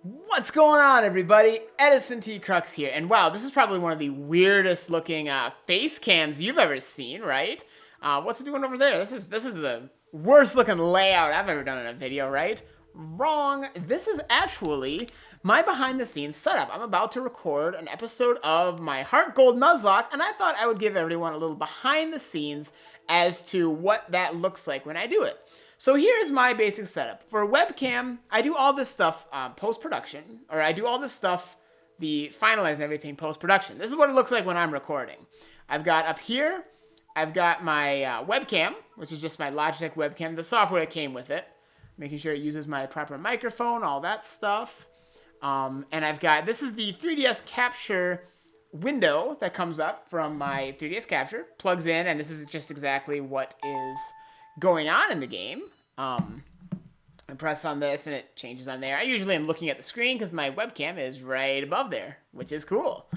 What's going on, everybody? Edison T. Crux here, and wow, this is probably one of the weirdest looking face cams you've ever seen, right? What's it doing over there? This is the worst looking layout I've ever done in a video, right? Wrong. This is actually my behind the scenes setup. I'm about to record an episode of my HeartGold Nuzlocke, and I thought I would give everyone a little behind the scenes as to what that looks like when I do it. So here's my basic setup. For webcam, I do all this stuff post-production, or I do all this stuff, the finalizing everything post-production. This is what it looks like when I'm recording. I've got up here, I've got my webcam, which is just my Logitech webcam, the software that came with it, making sure it uses my proper microphone, all that stuff. And I've got, this is the 3ds capture window that comes up from my 3ds capture, plugs in, and this is just exactly what is going on in the game. I press on this and it changes on there. I usually am looking at the screen because my webcam is right above there, which is cool.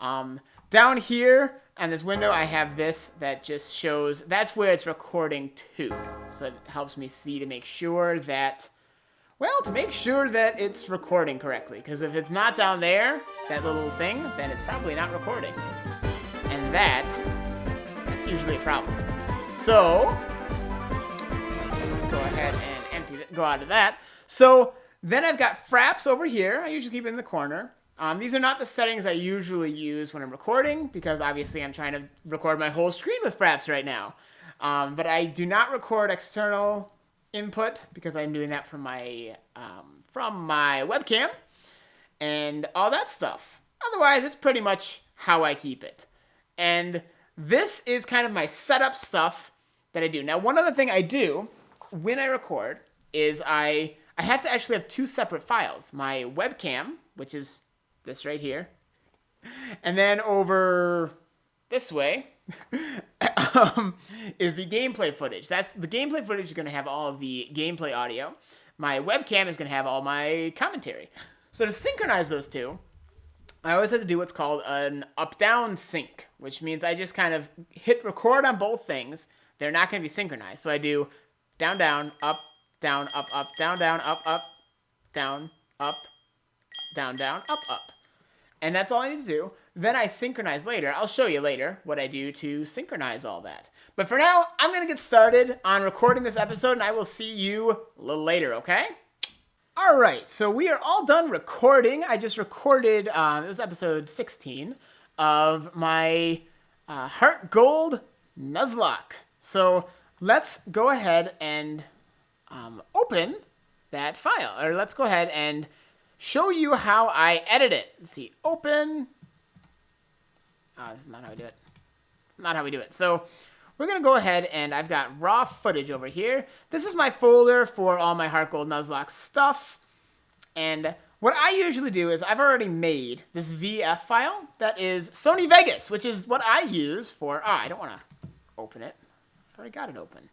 Down here on this window, I have this that just shows, that's where it's recording to. So it helps me see to make sure that, well, to make sure that it's recording correctly. Because if it's not down there, that little thing, then it's probably not recording. And that's usually a problem. So go ahead and go out of that. So then I've got fraps over here. I usually keep it in the corner. These are not the settings I usually use when I'm recording because obviously I'm trying to record my whole screen with fraps right now. But I do not record external input because I'm doing that from my webcam and all that stuff. Otherwise, it's pretty much how I keep it. And this is kind of my setup stuff that I do. Now, one other thing I do when I record is I have to actually have two separate files. My webcam, which is this right here, and then over this way is the gameplay footage. That's the gameplay footage is going to have all of the gameplay audio. My webcam is going to have all my commentary. So to synchronize those two, I always have to do what's called an up-down sync, which means I just kind of hit record on both things. They're not going to be synchronized. So I do down, down, up, down, up, down, down, up, down, up, down, down, up. And that's all I need to do. Then I synchronize later. I'll show you later what I do to synchronize all that. But for now, I'm going to get started on recording this episode, and I will see you a little later, okay? All right, so we are all done recording. I just recorded, it was episode 16 of my HeartGold Nuzlocke. So let's go ahead and open that file, or let's go ahead and show you how I edit it. Let's see, open. Oh, this is not how I do it. It's not how we do it. So we're going to go ahead and I've got raw footage over here. This is my folder for all my HeartGold Nuzlocke stuff. And what I usually do is I've already made this VF file that is Sony Vegas, which is what I use for, I don't want to open it. I already got it open.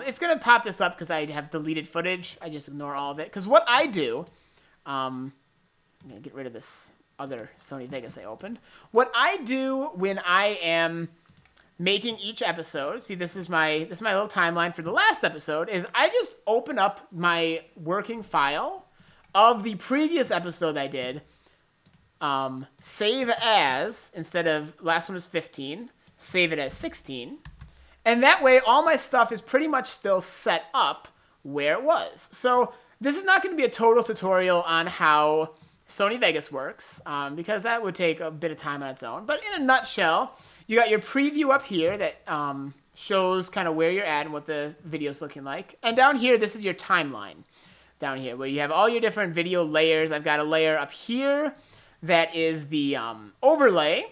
It's going to pop this up because I have deleted footage. I just ignore all of it. Because what I do, I'm going to get rid of this other Sony Vegas I opened. What I do when I am making each episode, see this is my little timeline for the last episode, is I just open up my working file of the previous episode I did, save as, instead of, last one was 15, save it as 16. And that way, all my stuff is pretty much still set up where it was. So this is not going to be a total tutorial on how Sony Vegas works, because that would take a bit of time on its own. But in a nutshell, you got your preview up here that shows kind of where you're at and what the video's looking like. And down here, this is your timeline. Down here, where you have all your different video layers. I've got a layer up here that is the overlay,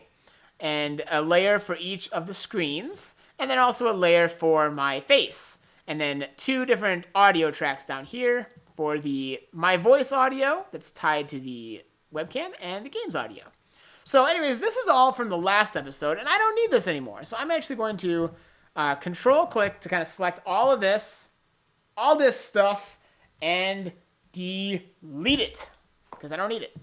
and a layer for each of the screens. And then also a layer for my face. And then two different audio tracks down here for my voice audio that's tied to the webcam and the game's audio. So anyways, this is all from the last episode, and I don't need this anymore. So I'm actually going to control-click to kind of select all this stuff, and delete it. Because I don't need it.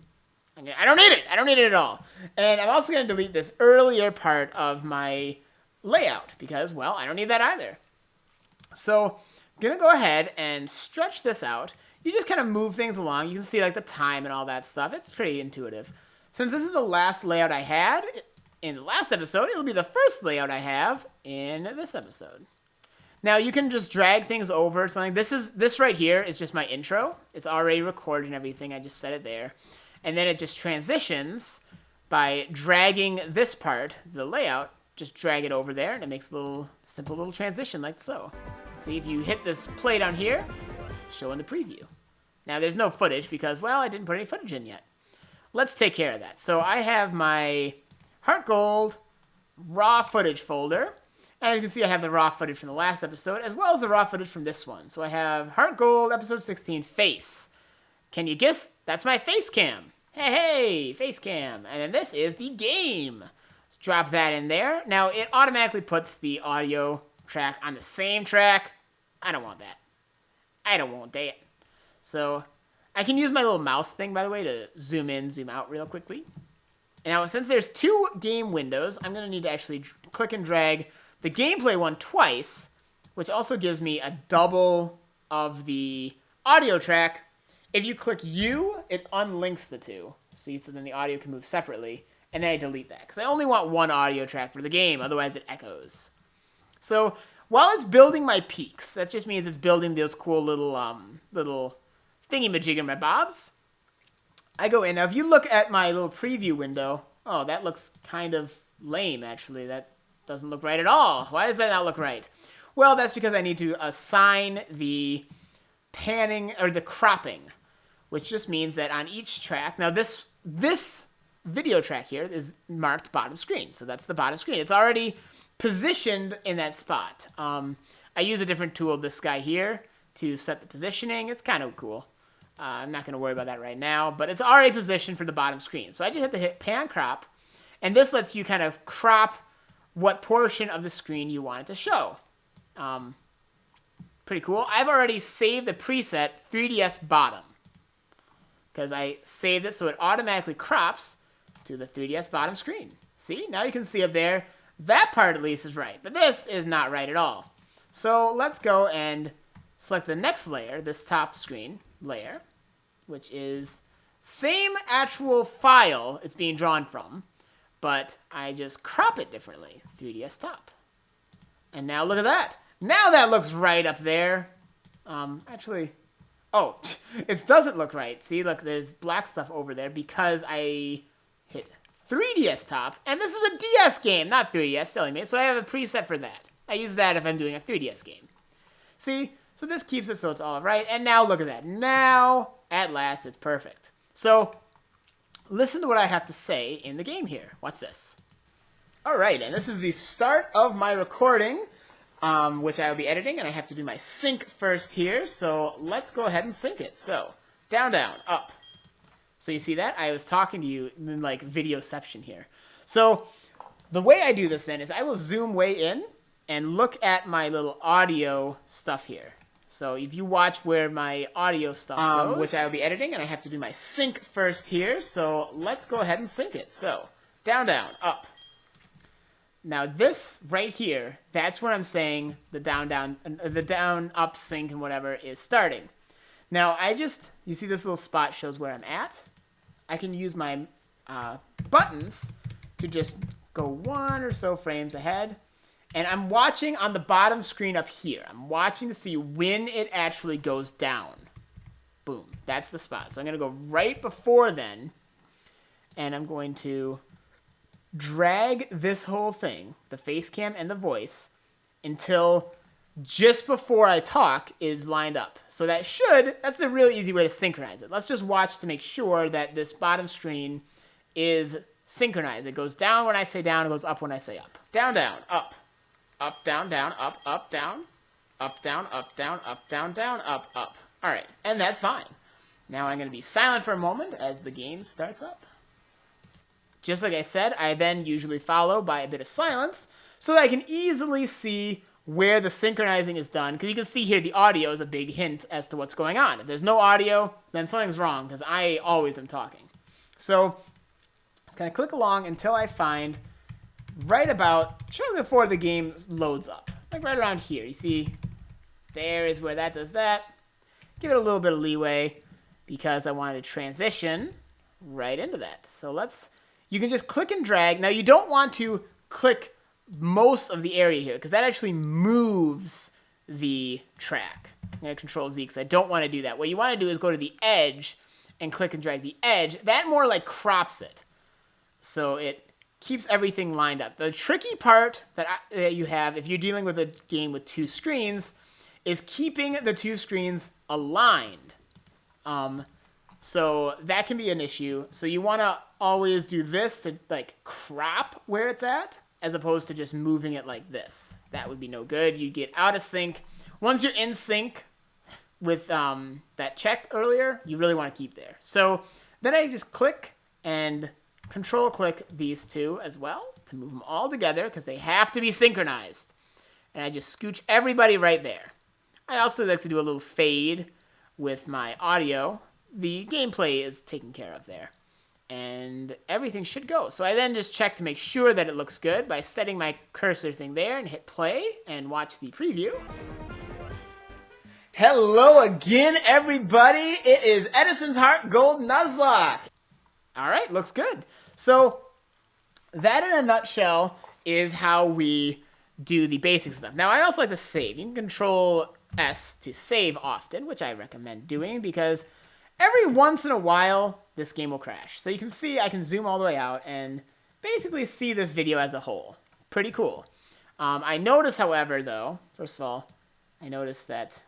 I don't need it. I don't need it at all. And I'm also going to delete this earlier part of my layout because, well, I don't need that either. So I'm going to go ahead and stretch this out. you just kind of move things along. You can see like the time and all that stuff. It's pretty intuitive. Since this is the last layout I had in the last episode, it'll be the first layout I have in this episode. Now you can just drag things over something. This right here is just my intro. It's already recorded and everything. I just set it there. And then it just transitions by dragging this part, the layout, just drag it over there, and it makes a little simple little transition like so. See, if you hit this play down here, show in the preview. Now there's no footage because, well, I didn't put any footage in yet. Let's take care of that. So I have my HeartGold raw footage folder. And you can see I have the raw footage from the last episode, as well as the raw footage from this one. So I have HeartGold episode 16, face. Can you guess? That's my face cam. Hey, face cam. And then this is the game. Let's drop that in there. Now, it automatically puts the audio track on the same track. I don't want that. I don't want that. So I can use my little mouse thing, by the way, to zoom in, zoom out real quickly. And now, since there's 2 game windows, I'm going to need to actually click and drag the gameplay one twice, which also gives me a double of the audio track. If you click U, it unlinks the 2. See, so then the audio can move separately. And then I delete that, because I only want 1 audio track for the game, otherwise it echoes. So, while it's building my peaks, that just means it's building those cool little thingy-majigger-my-bobs. I go in. Now, if you look at my little preview window, oh, that looks kind of lame, actually. That doesn't look right at all. Why does that not look right? Well, that's because I need to assign the panning, or the cropping, which just means that on each track, now this video track here is marked bottom screen, so that's the bottom screen. It's already positioned in that spot. I use a different tool, this guy here, to set the positioning. It's kind of cool. I'm not going to worry about that right now, but it's already positioned for the bottom screen. So I just have to hit pan crop, and this lets you kind of crop what portion of the screen you want it to show. Pretty cool. I've already saved the preset 3DS bottom, because I saved it so it automatically crops to the 3DS bottom screen. See? Now you can see up there, that part at least is right, but this is not right at all. So let's go and select the next layer, this top screen layer, which is same actual file it's being drawn from, but I just crop it differently, 3DS top. And now look at that. Now that looks right up there. Actually, oh, it doesn't look right. See, look, there's black stuff over there because I hit 3DS top, and this is a DS game, not 3DS, silly me. So I have a preset for that. I use that if I'm doing a 3DS game. See, so this keeps it so it's all right, and now look at that. Now, at last, it's perfect. So, listen to what I have to say in the game here. Watch this. All right, and this is the start of my recording, which I will be editing, and I have to do my sync first here. So let's go ahead and sync it. So down, down, up. So you see that? I was talking to you in like videoception here. So the way I do this then is I will zoom way in and look at my little audio stuff here. So if you watch where my audio stuff goes, which I will be editing, and I have to do my sync first here. So let's go ahead and sync it. So down, down, up. Now this right here, that's where I'm saying the down, down, the down, up, sync, and whatever is starting. Now you see this little spot shows where I'm at. I can use my buttons to just go 1 or so frames ahead. And I'm watching on the bottom screen up here. I'm watching to see when it actually goes down. Boom, that's the spot. So I'm gonna go right before then, and I'm going to drag this whole thing, the face cam and the voice, until just before I talk is lined up. So that's the really easy way to synchronize it. Let's just watch to make sure that this bottom screen is synchronized. It goes down when I say down, it goes up when I say up. Down, down, up. Up, down, down, up, down. Up, down, down, up, down, down, up. All right, and that's fine. Now I'm going to be silent for a moment as the game starts up. Just like I said, I then usually follow by a bit of silence so that I can easily see where the synchronizing is done. Because you can see here the audio is a big hint as to what's going on. If there's no audio, then something's wrong because I always am talking. So just kind of click along until I find right about shortly before the game loads up. Like right around here. You see, there is where that does that. give it a little bit of leeway because I wanted to transition right into that. So you can just click and drag. Now you don't want to click most of the area here because that actually moves the track. I'm going to Control Z because I don't want to do that. What you want to do is go to the edge and click and drag the edge. That more like crops it. So it keeps everything lined up. The tricky part that you have if you're dealing with a game with 2 screens is keeping the 2 screens aligned. So that can be an issue. So you want to always do this to like crop where it's at as opposed to just moving it like this. That would be no good. You get out of sync. Once you're in sync with that check earlier, you really want to keep there. So then I just click and control click these 2 as well to move them all together because they have to be synchronized. And I just scooch everybody right there. I also like to do a little fade with my audio. The gameplay is taken care of there. And everything should go. So I then just check to make sure that it looks good by setting my cursor thing there and hit play and watch the preview. Hello again, everybody. It is Edison's HeartGold Nuzlocke. All right, looks good. So that in a nutshell is how we do the basic stuff. Now I also like to save. You can Control S to save often, which I recommend doing because every once in a while this game will crash. So you can see I can zoom all the way out and basically see this video as a whole. Pretty cool. I notice, however, though, first of all, I noticed that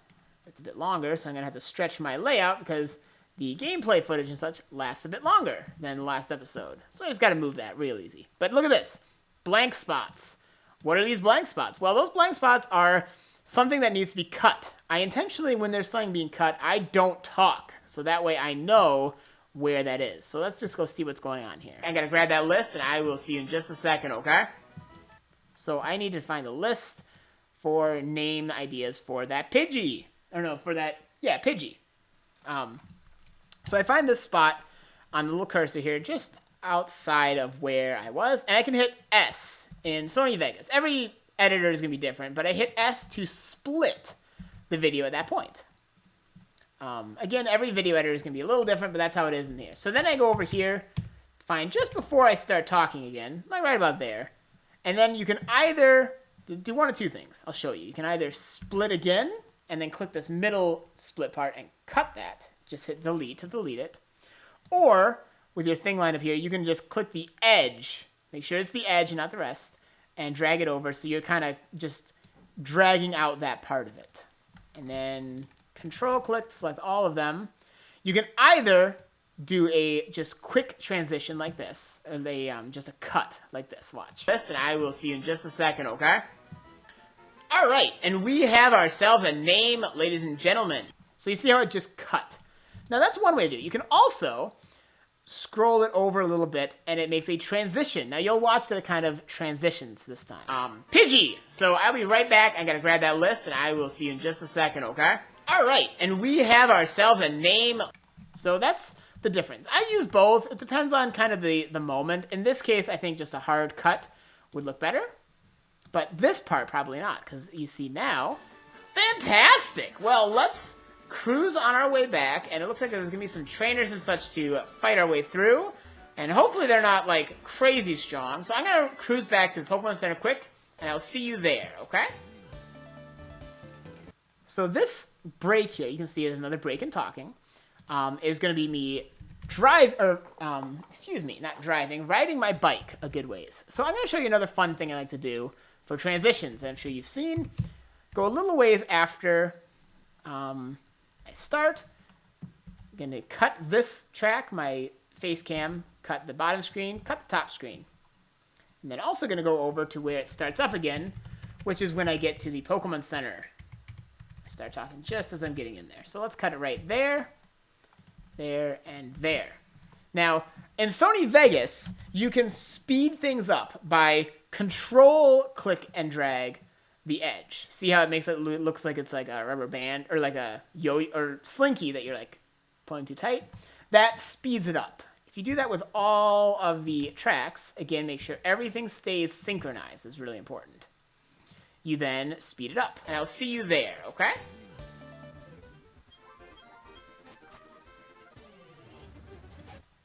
it's a bit longer, so I'm going to have to stretch my layout because the gameplay footage and such lasts a bit longer than the last episode. So I just got to move that real easy. But look at this. Blank spots. What are these blank spots? Well, those blank spots are something that needs to be cut. I intentionally, when there's something being cut, I don't talk. So that way I know where that is. So let's just go see what's going on here. I got to grab that list, and I will see you in just a second, okay? So I need to find a list for name ideas for that Pidgey. Or no, for that, yeah, Pidgey. So I find this spot on the little cursor here just outside of where I was. And I can hit S in Sony Vegas. Every editor is going to be different, but I hit S to split the video at that point. Again, every video editor is going to be a little different, but that's how it is in here. So then I go over here, find just before I start talking again, like right about there. And then you can either do one of 2 things. I'll show you. You can either split again, and then click this middle split part and cut that. Just hit delete to delete it. Or, with your thing line up here, you can just click the edge. Make sure it's the edge and not the rest. And drag it over so you're kind of just dragging out that part of it. And then control click to select all of them. You can either do a just quick transition like this. Or just a cut like this. Watch this, and I will see you in just a second, okay? Alright, and we have ourselves a name, ladies and gentlemen. So you see how it just cut. Now that's one way to do it. You can also scroll it over a little bit, and it makes a transition. Now you'll watch that it kind of transitions this time. Pidgey! So I'll be right back. I gotta grab that list, and I will see you in just a second, okay? Alright, and we have ourselves a name. So that's the difference. I use both. It depends on kind of the moment. In this case, I think just a hard cut would look better. But this part, probably not, because you see now. Fantastic! Well, let's cruise on our way back, and it looks like there's going to be some trainers and such to fight our way through. And hopefully they're not, like, crazy strong. So I'm going to cruise back to the Pokemon Center quick, and I'll see you there, okay? So this break here, you can see there's another break in talking, is going to be me riding my bike a good ways. So I'm going to show you another fun thing I like to do for transitions that I'm sure you've seen. Go a little ways after I start. I'm going to cut this track, my face cam, cut the bottom screen, cut the top screen. And then also going to go over to where it starts up again, which is when I get to the Pokemon Center. I start talking just as I'm getting in there. So let's cut it right there, there, and there. Now, in Sony Vegas, you can speed things up by control, click, and drag the edge. See how it makes it looks like it's like a rubber band or like a or slinky that you're like pulling too tight? That speeds it up. If you do that with all of the tracks, again, make sure everything stays synchronized. It's really important. You then speed it up, and I'll see you there, okay?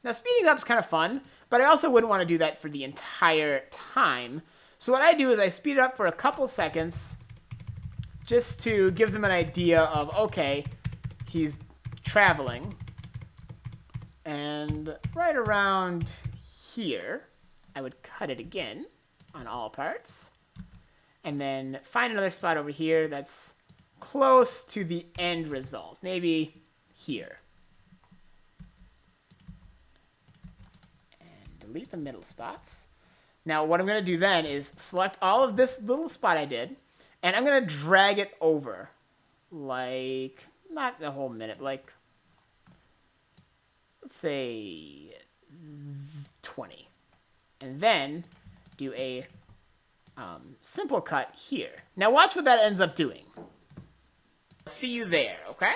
Now, speeding up is kind of fun, but I also wouldn't want to do that for the entire time. So what I do is I speed it up for a couple seconds just to give them an idea of, okay, he's traveling. And right around here, I would cut it again on all parts. And then find another spot over here that's close to the end result. Maybe here. And delete the middle spots. Now, what I'm going to do then is select all of this little spot I did, and I'm going to drag it over. Like, not a whole minute, like, let's say 20. And then do a simple cut here. Now watch what that ends up doing. See you there, okay?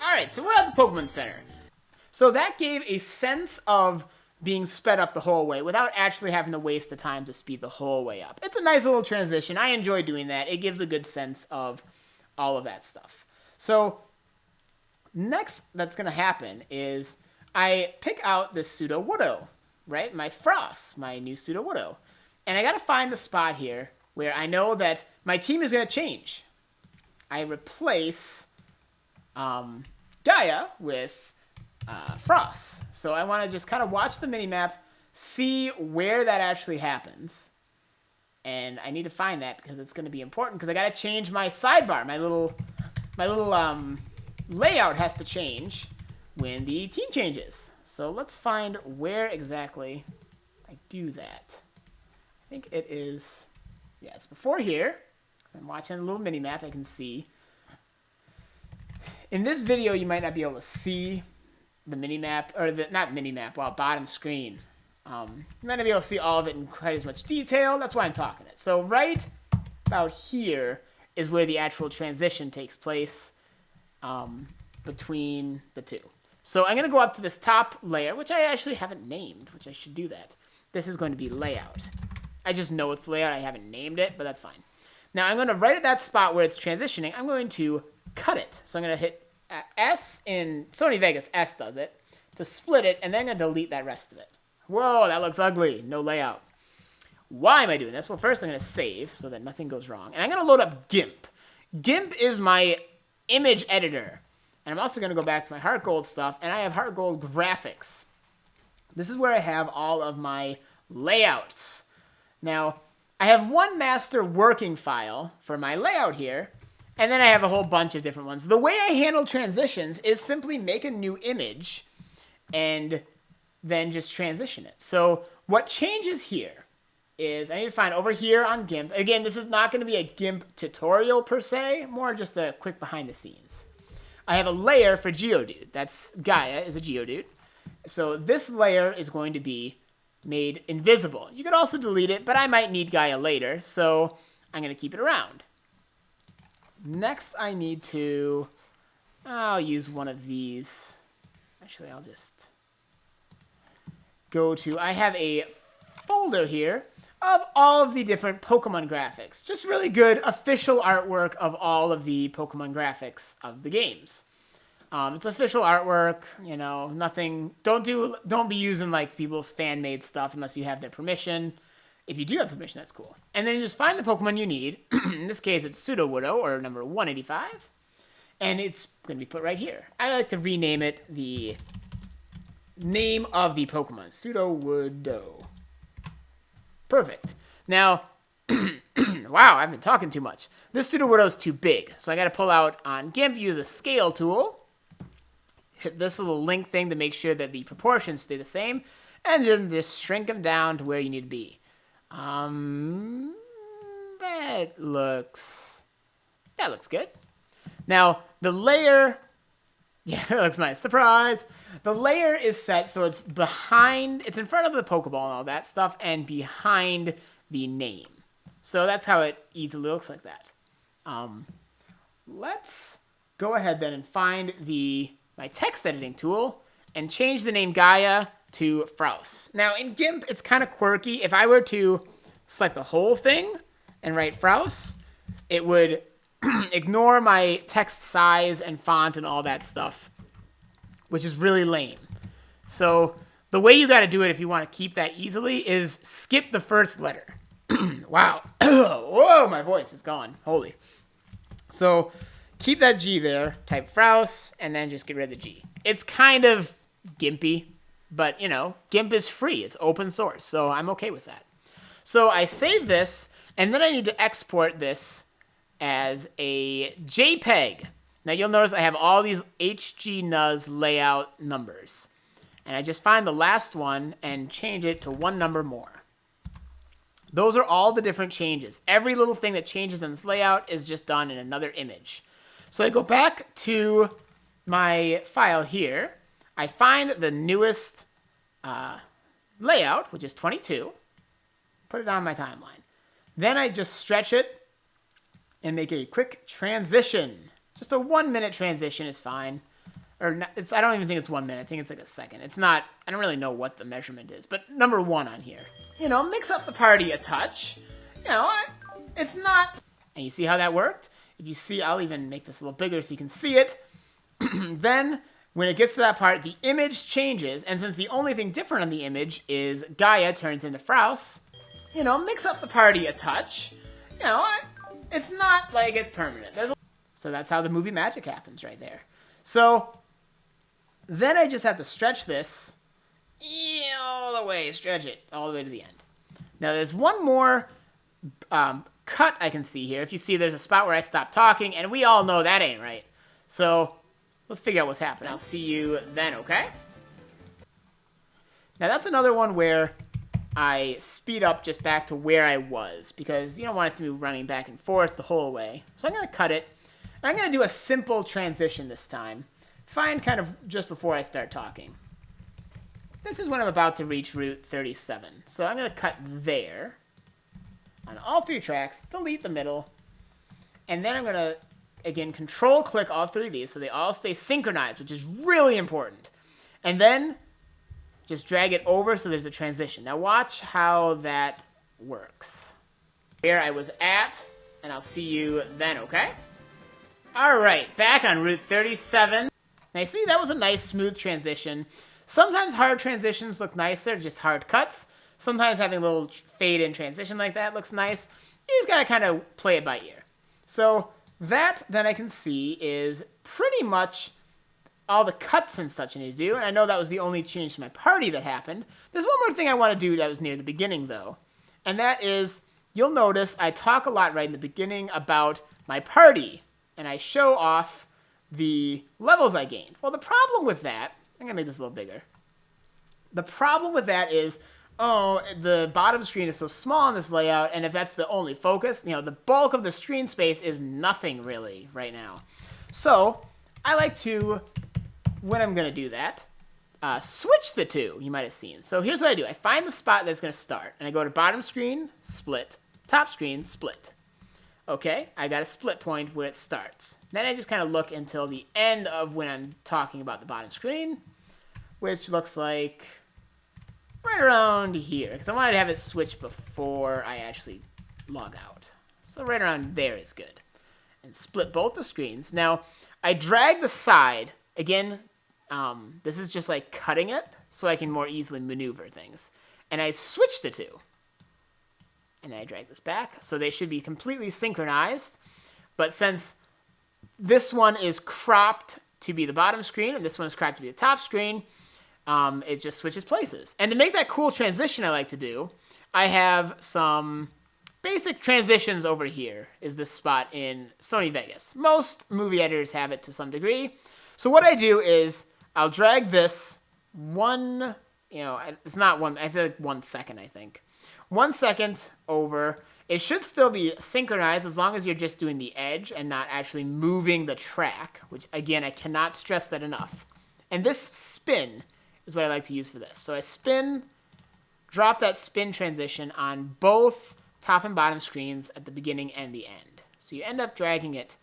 Alright, so we're at the Pokemon Center. So that gave a sense of being sped up the whole way without actually having to waste the time to speed the whole way up. It's a nice little transition. I enjoy doing that. It gives a good sense of all of that stuff. So next that's going to happen is I pick out this Pseudo-Woodo, right? My Frost, my new Pseudo-Woodo. And I got to find the spot here where I know that my team is going to change. I replace Gaia with Frost. So I want to just kind of watch the minimap, see where that actually happens. And I need to find that because it's going to be important because I got to change my sidebar. My little layout has to change when the team changes. So let's find where exactly I do that. I think it is, yeah, it's before here. I'm watching a little mini-map I can see. In this video, you might not be able to see the mini-map, or the, not mini-map, well, bottom screen. You might not be able to see all of it in quite as much detail. That's why I'm talking it. So right about here is where the actual transition takes place between the two. So I'm going to go up to this top layer, which I actually haven't named, which I should do that. This is going to be layout. I just know it's layout. I haven't named it, but that's fine. Now I'm going to, right at that spot where it's transitioning, I'm going to cut it. So I'm going to hit S in Sony Vegas, S does it, to split it, and then I'm going to delete that rest of it. Whoa, that looks ugly. No layout. Why am I doing this? Well, first I'm going to save so that nothing goes wrong. And I'm going to load up GIMP. GIMP is my image editor. And I'm also going to go back to my HeartGold stuff, and I have HeartGold graphics. This is where I have all of my layouts. Now, I have one master working file for my layout here, and then I have a whole bunch of different ones. The way I handle transitions is simply make a new image and then just transition it. So what changes here is I need to find over here on GIMP. Again, this is not going to be a GIMP tutorial per se, more just a quick behind the scenes. I have a layer for Geodude. That's Gaia is a Geodude. So this layer is going to be made invisible. You could also delete it, but I might need Gaia later, so I'm going to keep it around. Next, I need to, I'll use one of these. Actually, I'll just go to, I have a folder here of all of the different Pokemon graphics. Just really good official artwork of all of the Pokemon graphics of the games. It's official artwork, you know, nothing, don't be using like people's fan-made stuff unless you have their permission. If you do have permission, that's cool. And then you just find the Pokemon you need. In this case, it's Pseudo-Woodo, or number 185. And it's going to be put right here. I like to rename it the name of the Pokemon. Pseudo-Woodo. Perfect. Now, wow, I've been talking too much. This Pseudo-Woodo is too big. So I got to pull out on GIMP, use a scale tool. Hit this little link thing to make sure that the proportions stay the same. And then just shrink them down to where you need to be. That looks good. Now, the layer, yeah, that looks nice. Surprise! The layer is set so it's behind, it's in front of the Pokeball and all that stuff, and behind the name. So that's how it easily looks like that. Let's go ahead then and find my text editing tool and change the name Gaia to Frost. Now, in GIMP, it's kind of quirky. If I were to select the whole thing and write Frost, it would Ignore my text size and font and all that stuff, which is really lame. So the way you got to do it if you want to keep that easily is skip the first letter. Wow. Whoa, my voice is gone. Holy. So keep that G there, type Fraus, and then just get rid of the G. It's kind of gimpy, but, you know, GIMP is free. It's open source, so I'm okay with that. So I save this, and then I need to export this as a JPEG. Now you'll notice I have all these HGNuz layout numbers. And I just find the last one and change it to one number more. Those are all the different changes. Every little thing that changes in this layout is just done in another image. So I go back to my file here. I find the newest layout, which is 22. Put it on my timeline. Then I just stretch it and make a quick transition. Just a 1 minute transition is fine. Or not, I don't even think it's 1 minute. I think it's like a second. It's not, I don't really know what the measurement is, but number 1 on here. You know, mix up the party a touch. You know, it's not, and you see how that worked? If you see, I'll even make this a little bigger so you can see it. Then, when it gets to that part, the image changes, and since the only thing different on the image is Gaia turns into Fraus, you know, mix up the party a touch. You know, it's not like it's permanent. So that's how the movie magic happens right there. So then I just have to stretch this all the way, stretch it all the way to the end. Now there's one more cut I can see here. If you see, there's a spot where I stopped talking, and we all know that ain't right. So let's figure out what's happening. I'll see you then, okay? Now that's another one where I speed up just back to where I was, because you don't want us to be running back and forth the whole way. So I'm going to cut it. I'm going to do a simple transition this time. Find kind of just before I start talking. This is when I'm about to reach Route 37. So I'm going to cut there on all 3 tracks, delete the middle, and then I'm going to, again, control-click all 3 of these so they all stay synchronized, which is really important. And then just drag it over so there's a transition. Now watch how that works. Here I was at, and I'll see you then, okay? All right, back on Route 37. Now, you see, that was a nice, smooth transition. Sometimes hard transitions look nicer, just hard cuts. Sometimes having a little fade-in transition like that looks nice. You just gotta kind of play it by ear. So that, then I can see, is pretty much all the cuts and such I need to do. And I know that was the only change to my party that happened. There's one more thing I want to do that was near the beginning, though. And that is, you'll notice I talk a lot right in the beginning about my party. And I show off the levels I gained. Well, the problem with that, I'm going to make this a little bigger. The problem with that is, oh, the bottom screen is so small in this layout, and if that's the only focus, you know, the bulk of the screen space is nothing really right now. So I like to, when I'm going to do that, switch the two, you might have seen. So here's what I do. I find the spot that's going to start, and I go to bottom screen, split, top screen, split. Okay, I got a split point where it starts. Then I just kind of look until the end of when I'm talking about the bottom screen, which looks like right around here, because I wanted to have it switch before I actually log out. So right around there is good. And split both the screens. Now, I drag the side. Again, this is just like cutting it so I can more easily maneuver things. And I switch the two. And then I drag this back. So they should be completely synchronized. But since this one is cropped to be the bottom screen and this one is cropped to be the top screen, it just switches places. And to make that cool transition I like to do, I have some basic transitions over here, is this spot in Sony Vegas. Most movie editors have it to some degree. So what I do is I'll drag this one, it's not one, I feel like 1 second, I think. 1 second over. It should still be synchronized as long as you're just doing the edge and not actually moving the track, which, again, I cannot stress that enough. And this spin is what I like to use for this. So I spin, drop that spin transition on both top and bottom screens at the beginning and the end. So you end up dragging it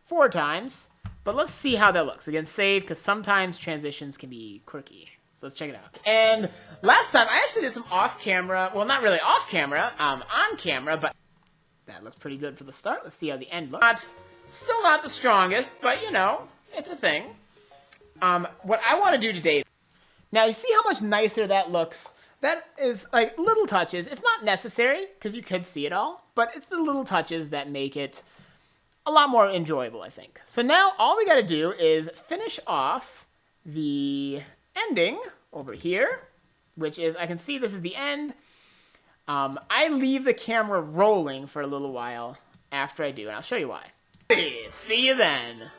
4 times. But let's see how that looks. Again, save, because sometimes transitions can be quirky. So let's check it out. And last time, I actually did some off-camera, well, not really off-camera, on camera, but That looks pretty good for the start. Let's see how the end looks. Still not the strongest, but you know, it's a thing. What I want to do today... Now, you see how much nicer that looks? That is, like, little touches. It's not necessary, because you could see it all, but it's the little touches that make it a lot more enjoyable, I think. So now, all we got to do is finish off the ending over here, which is, I can see this is the end. I leave the camera rolling for a little while after I do, and I'll show you why. See you then.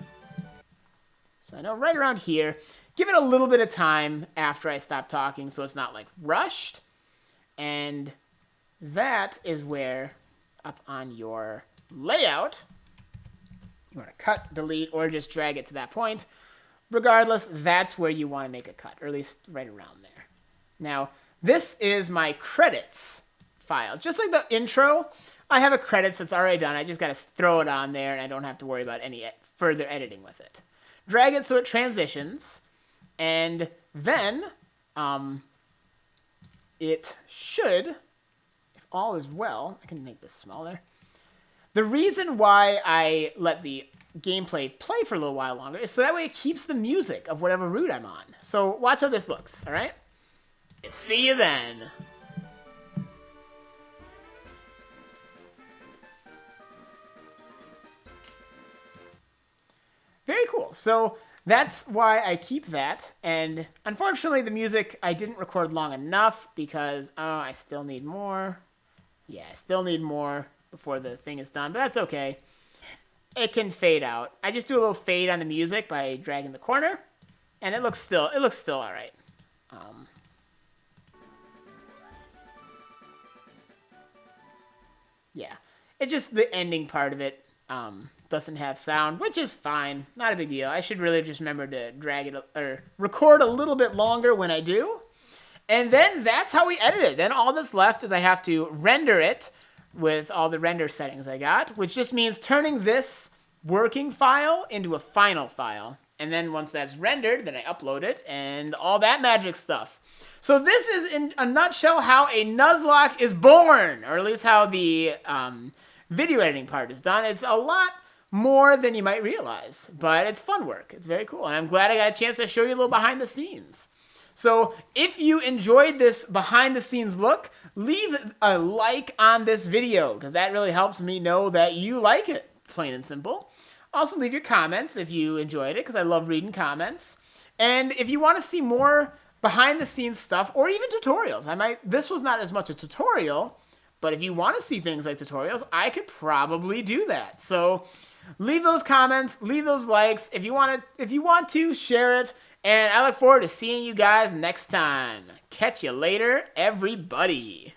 So I know right around here, give it a little bit of time after I stop talking so it's not like rushed. And that is where up on your layout, you want to cut, delete, or just drag it to that point. Regardless, that's where you want to make a cut, or at least right around there. Now, this is my credits file. Just like the intro, I have a credits that's already done. I just got to throw it on there, and I don't have to worry about any further editing with it. Drag it so it transitions, and then it should, if all is well, I can make this smaller. The reason why I let the gameplay play for a little while longer is so that way it keeps the music of whatever route I'm on. So watch how this looks, all right? See you then. Very cool. So that's why I keep that. And unfortunately, the music I didn't record long enough because, oh, I still need more. Yeah, I still need more before the thing is done, but that's okay. It can fade out. I just do a little fade on the music by dragging the corner, and it looks still all right. Yeah, it's just the ending part of it doesn't have sound, which is fine. Not a big deal. I should really just remember to drag it or record a little bit longer when I do. And then that's how we edit it. Then all that's left is I have to render it with all the render settings I got, which just means turning this working file into a final file. And then once that's rendered, then I upload it and all that magic stuff. So this is, in a nutshell, how a Nuzlocke is born, or at least how the video editing part is done. It's a lot more than you might realize, but it's fun work. It's very cool, and I'm glad I got a chance to show you a little behind the scenes. So if you enjoyed this behind the scenes look, leave a like on this video, because that really helps me know that you like it, plain and simple. Also leave your comments if you enjoyed it, because I love reading comments. And if you want to see more behind the scenes stuff, or even tutorials, this was not as much a tutorial, but if you want to see things like tutorials, I could probably do that. So leave those comments, leave those likes. If you want to, share it. And I look forward to seeing you guys next time. Catch you later, everybody.